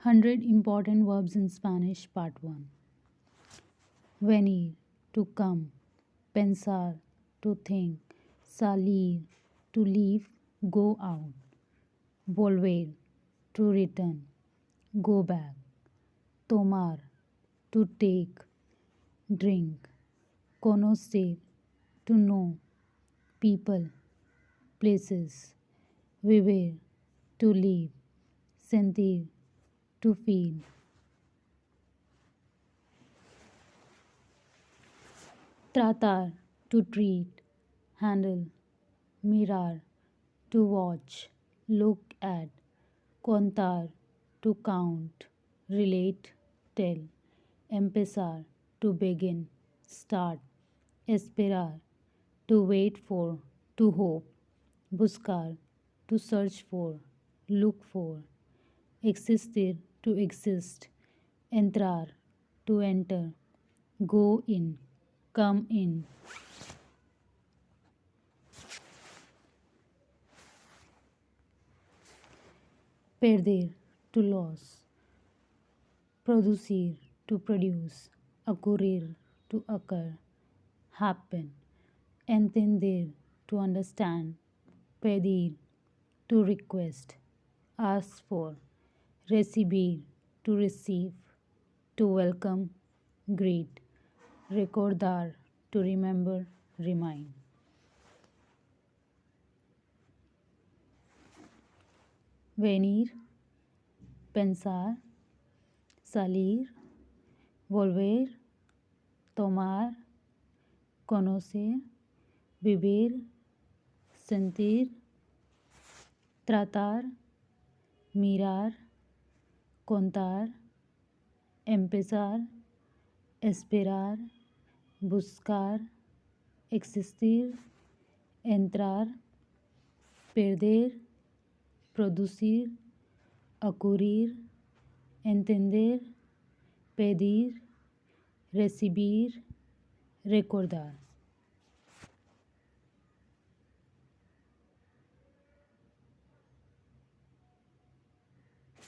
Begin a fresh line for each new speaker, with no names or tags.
100 important verbs in Spanish, part 1. Venir, to come. Pensar, to think. Salir, to leave, go out. Volver, to return, go back. Tomar, to take, drink. Conocer, to know, people, places. Vivir, to live. Sentir, to feel. Tratar, to treat, handle. Mirar, to watch, look at. Contar, to count, relate, tell. Empezar, to begin, start. Esperar, to wait for, to hope. Buscar, to search for, look for. Existir, to exist. Entrar, to enter. Go in, come in. Perder, to lose. Producir, to produce. Ocurrir, to occur. Happen. Entender, to understand. Pedir, to request. Ask for. Recibir, to receive. To welcome, greet. Recordar, to remember, remind. Venir, pensar, salir, volver, tomar, conocer, vivir, sentir, tratar, mirar, contar, empezar, esperar, buscar, existir, entrar, perder, producir, ocurrir, entender, pedir, recibir, recordar.